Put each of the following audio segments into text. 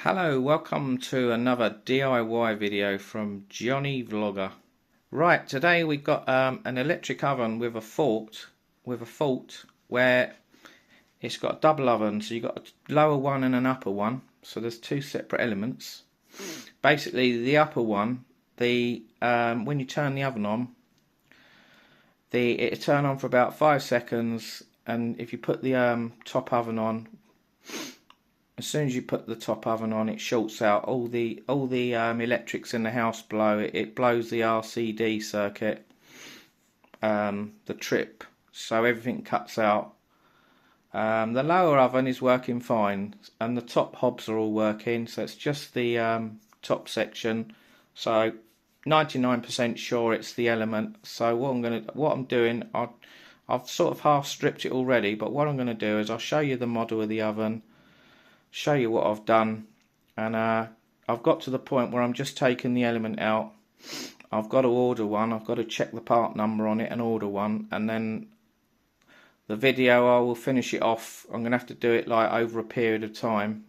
Hello, welcome to another DIY video from Johnny Vlogger. Right, today we've got an electric oven with a fault where it's got a double oven, so you've got a lower one and an upper one, so there's two separate elements. Basically the upper one, when you turn the oven on, it'll turn on for about 5 seconds, and if you put the top oven on, as soon as you put the top oven on, it shorts out all the electrics in the house. It blows the RCD circuit, the trip, so everything cuts out. The lower oven is working fine, and the top hobs are all working, so it's just the top section. So 99% sure it's the element. So what I'm doing, I've sort of half stripped it already, but what I'm going to do is I'll show you the model of the oven, show you what I've done, and I've got to the point where I'm just taking the element out. I've got to order one, I've got to check the part number on it and order one, and then the video I will finish it off. I'm going to have to do it like over a period of time.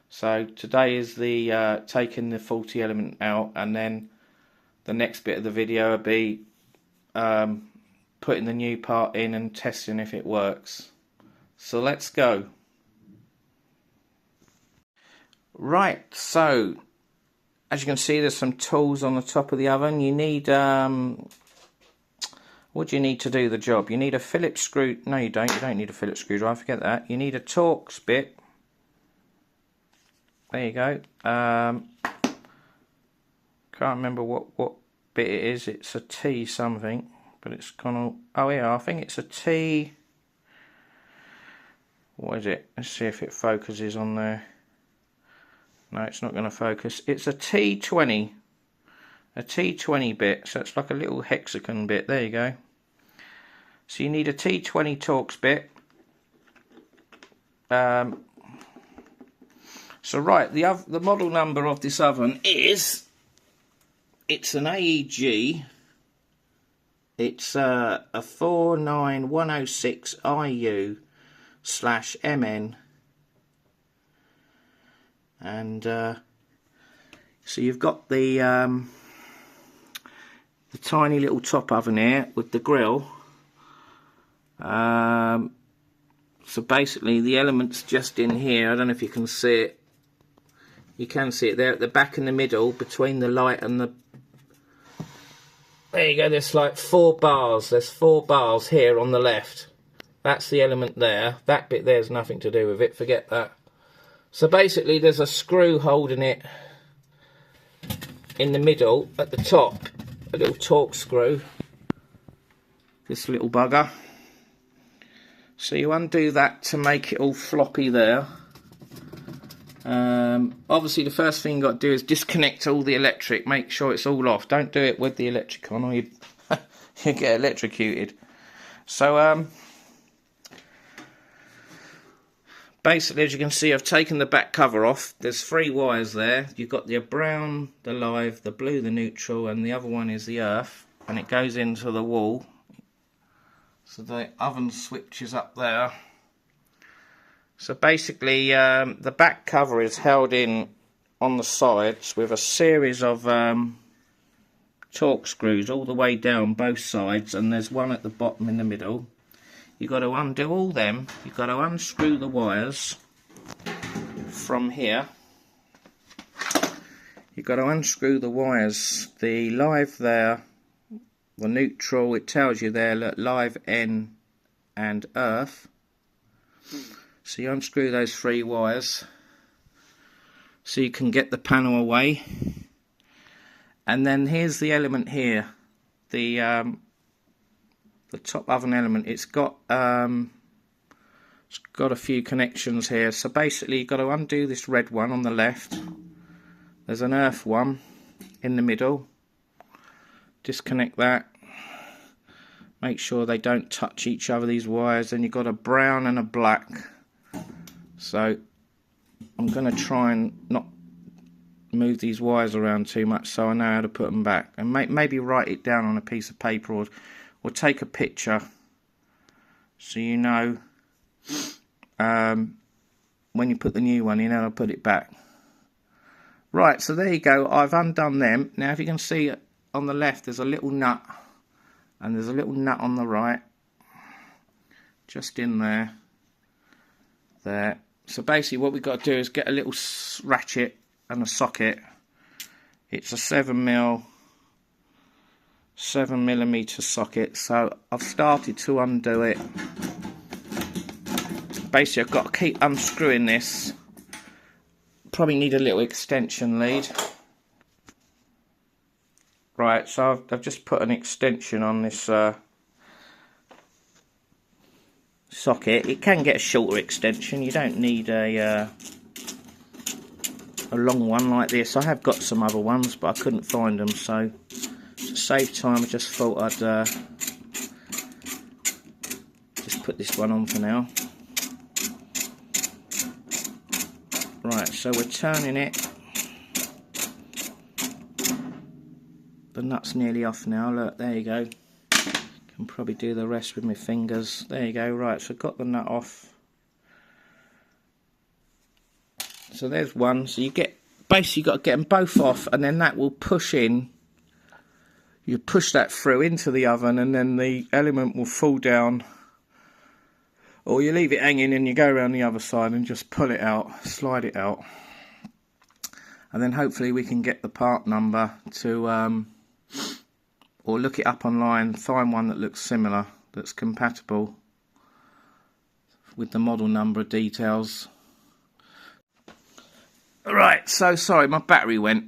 So today is the taking the faulty element out, and then the next bit of the video will be putting the new part in and testing if it works. So let's go. Right, so as you can see, there's some tools on the top of the oven. You need what do you need to do the job? You need a Phillips screw. No, you don't need a Phillips screwdriver, forget that. You need a Torx bit. There you go. Can't remember what bit it is. It's a T something, but it's gonna, oh yeah, I think it's a T, what is it? Let's see if it focuses on there. No, it's not going to focus. It's a T20. A T20 bit. So it's like a little hexagon bit. There you go. So you need a T20 Torx bit. So right, the model number of this oven is, it's an Aeg. It's a 49106Iu-Mn. And so you've got the tiny little top oven here with the grill. So basically the element's just in here. I don't know if you can see it. You can see it there at the back in the middle between the light and the... There you go, there's like 4 bars. There's 4 bars here on the left. That's the element there. That bit there's nothing to do with it, forget that. So basically there's a screw holding it in the middle at the top, a little Torx screw, this little bugger. So you undo that to make it all floppy there. Obviously the first thing you've got to do is disconnect all the electric, make sure it's all off. Don't do it with the electric on or you get electrocuted. So basically, as you can see, I've taken the back cover off. There's 3 wires there. You've got the brown, the live, the blue, the neutral, and the other one is the earth, and it goes into the wall. So the oven switch is up there. So basically, the back cover is held in on the sides with a series of Torx screws all the way down both sides, and there's one at the bottom in the middle. You've got to undo all them. You've got to unscrew the wires from here. You've got to unscrew the wires, the live there, the neutral, it tells you there, look, live N and earth. So you unscrew those 3 wires so you can get the panel away. And then here's the element here, the top oven element. It's got a few connections here. So basically you've got to undo this red one on the left. There's an earth one in the middle. Disconnect that. Make sure they don't touch each other, these wires. Then you've got a brown and a black. So I'm going to try and not move these wires around too much so I know how to put them back. And maybe write it down on a piece of paper or take a picture so you know when you put the new one in how to put it back. Right, so there you go, I've undone them. Now if you can see on the left there's a little nut, and there's a little nut on the right, just in there. There. So basically what we've got to do is get a little ratchet and a socket. It's a 7mm socket, so I've started to undo it. Basically I've got to keep unscrewing this. Probably need a little extension lead. Right, so I've just put an extension on this socket. It can get a shorter extension, you don't need a long one like this. I have got some other ones but I couldn't find them, so to save time I just thought I'd just put this one on for now. Right, so we're turning it. The nut's nearly off now, look, there you go. Can probably do the rest with my fingers. There you go, right, so I've got the nut off. So there's one, so you get, basically got to get them both off, and then that will push in. You push that through into the oven, and then the element will fall down. Or you leave it hanging and you go around the other side and just pull it out, slide it out. And then hopefully we can get the part number to, or look it up online, find one that looks similar, that's compatible with the model number details. Right, so sorry, my battery went.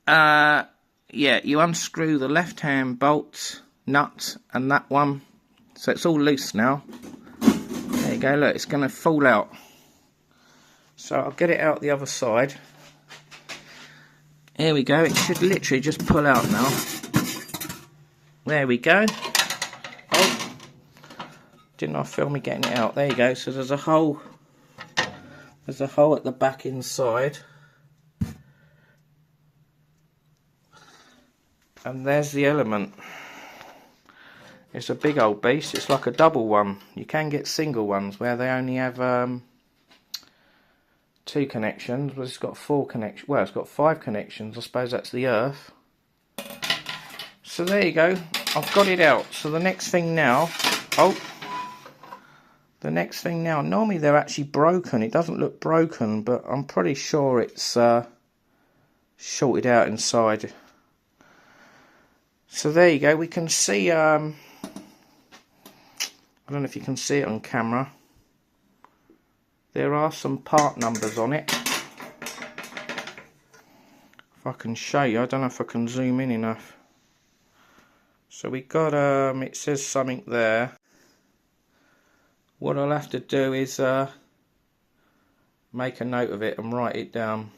Yeah, you unscrew the left hand bolt, nut, and that one. So it's all loose now. There you go, look, it's going to fall out. So I'll get it out the other side. Here we go, it should literally just pull out now. There we go. Oh, didn't I film me getting it out? There you go, so there's a hole. There's a hole at the back inside. And there's the element. It's a big old beast, it's like a double one. You can get single ones where they only have 2 connections, but it's got 4 connections. Well, it's got 5 connections, I suppose that's the earth. So there you go, I've got it out. So the next thing now, normally they're actually broken. It doesn't look broken, but I'm pretty sure it's shorted out inside. So there you go, we can see, I don't know if you can see it on camera. There are some part numbers on it. If I can show you, I don't know if I can zoom in enough. So we got, it says something there. What I'll have to do is make a note of it and write it down.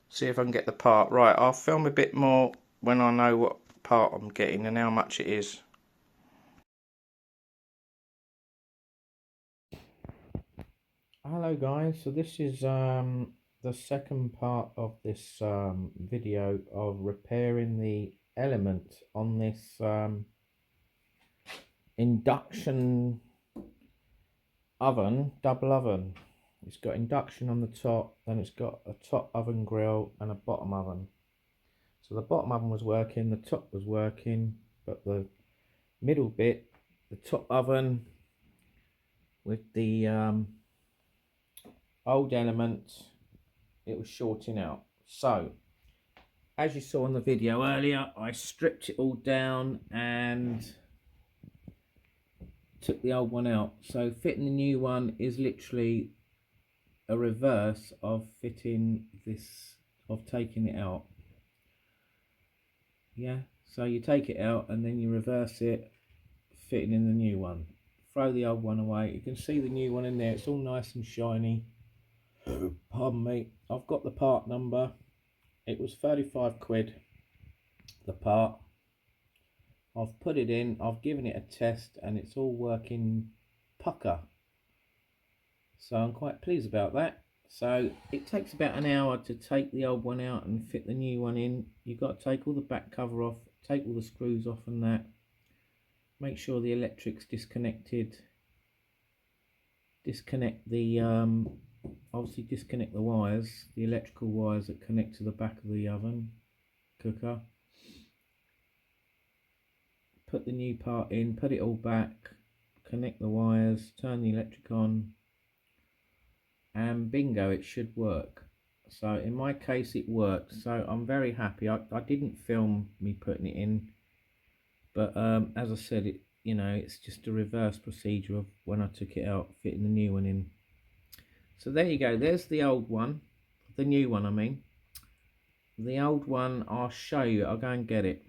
See if I can get the part. Right, I'll film a bit more when I know what part I'm getting and how much it is. Hello guys, so this is the second part of this video of repairing the element on this induction oven, double oven. It's got induction on the top, then it's got a top oven grill and a bottom oven. So the bottom oven was working, the top was working, but the middle bit, the top oven with the old element, it was shorting out. So as you saw in the video earlier, I stripped it all down and took the old one out. So fitting the new one is literally a reverse of fitting this, of taking it out. Yeah, so you take it out and then you reverse it, fitting in the new one. Throw the old one away. You can see the new one in there, it's all nice and shiny. Pardon me, I've got the part number. It was 35 quid, the part. I've put it in, I've given it a test, and it's all working pucker. So I'm quite pleased about that. So it takes about an hour to take the old one out and fit the new one in. You've got to take all the back cover off, take all the screws off and that. Make sure the electric's disconnected. Disconnect the obviously disconnect the wires, the electrical wires that connect to the back of the oven cooker. Put the new part in, put it all back, connect the wires, turn the electric on, and bingo, it should work. So in my case it worked, so I'm very happy. I didn't film me putting it in, but as I said, it's just a reverse procedure of when I took it out, fitting the new one in. So there you go, there's the old one, the new one I mean. The old one, I'll show you, I'll go and get it.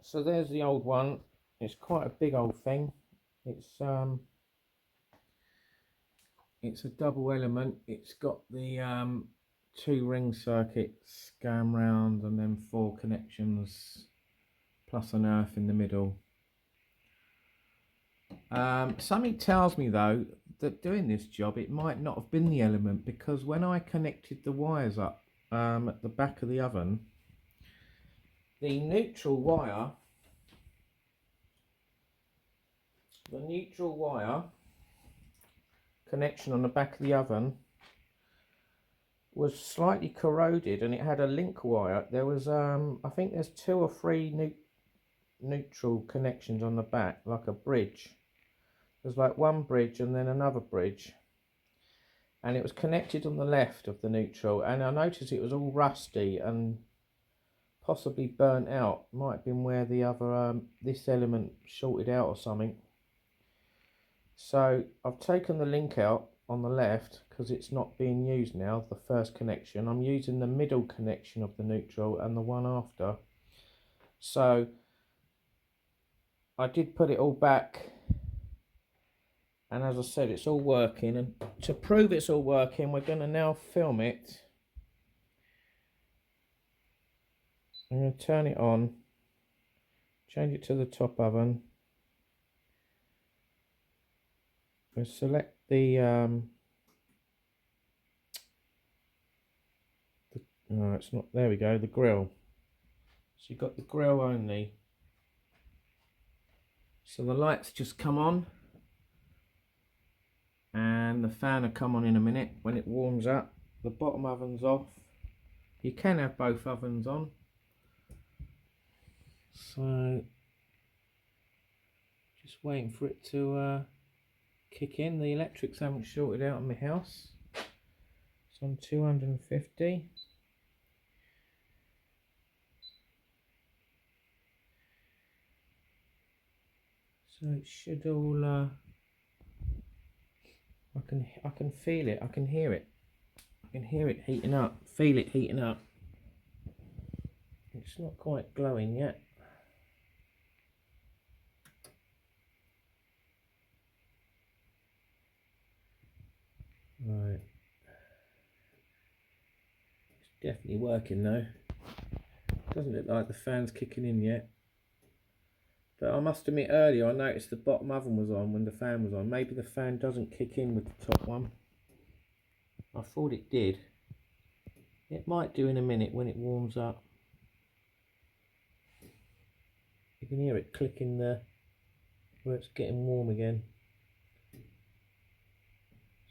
So there's the old one. It's quite a big old thing. It's a double element. It's got the 2 ring circuits going round and then 4 connections plus an earth in the middle. Something tells me though that doing this job it might not have been the element, because when I connected the wires up at the back of the oven, the neutral wire connection on the back of the oven was slightly corroded, and it had a link wire. There was I think there's 2 or 3 neutral connections on the back, like a bridge. There's like one bridge and then another bridge, and it was connected on the left of the neutral, and I noticed it was all rusty and possibly burnt out. Might have been where the other this element shorted out or something. So I've taken the link out on the left because it's not being used now, the first connection. I'm using the middle connection of the neutral and the one after. So I did put it all back, and as I said, it's all working. And to prove it's all working, we're going to now film it. I'm going to turn it on, change it to the top oven. We'll select no, it's not, there we go, the grill. So you've got the grill only. So the lights just come on, and the fan will come on in a minute when it warms up. The bottom oven's off. You can have both ovens on. So just waiting for it to kick in. The electrics haven't shorted out in my house. It's on 250. So it should all I can feel it, I can hear it. I can hear it heating up, feel it heating up. It's not quite glowing yet. Right. It's definitely working though. Doesn't look like the fan's kicking in yet. But I must admit, earlier I noticed the bottom oven was on when the fan was on. Maybe the fan doesn't kick in with the top one. I thought it did. It might do in a minute when it warms up. You can hear it clicking there where it's getting warm again.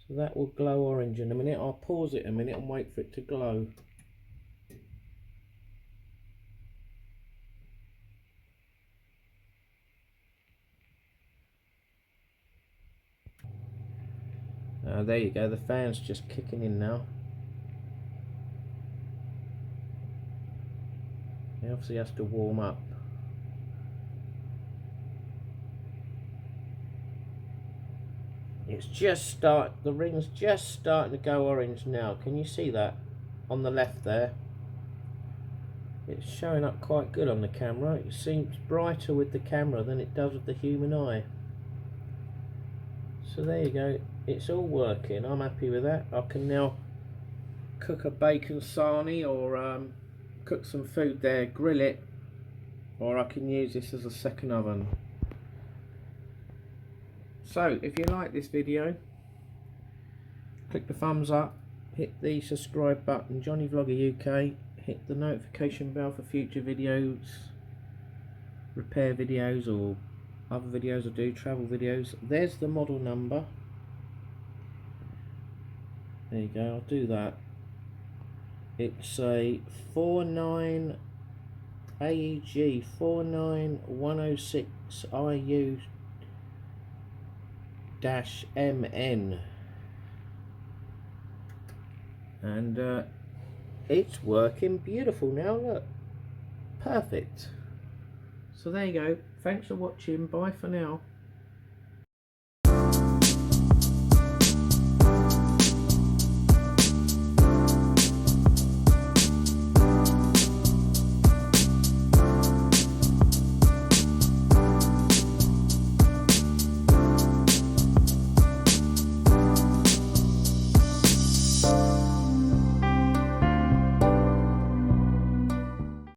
So that will glow orange in a minute. I'll pause it a minute and wait for it to glow. There you go, the fan's just kicking in now. It obviously has to warm up. It's just the ring's just starting to go orange now. Can you see that on the left there? It's showing up quite good on the camera. It seems brighter with the camera than it does with the human eye. So there you go, it's all working. I'm happy with that. I can now cook a bacon sarnie or cook some food there, grill it, or I can use this as a second oven. So if you like this video, click the thumbs up, hit the subscribe button, Johnny Vlogger UK, hit the notification bell for future videos, repair videos or other videos I do, travel videos. There's the model number. There you go, I'll do that. It's a Aeg 49106Iu-Mn, and it's working beautiful now, look, perfect. So there you go, thanks for watching, bye for now.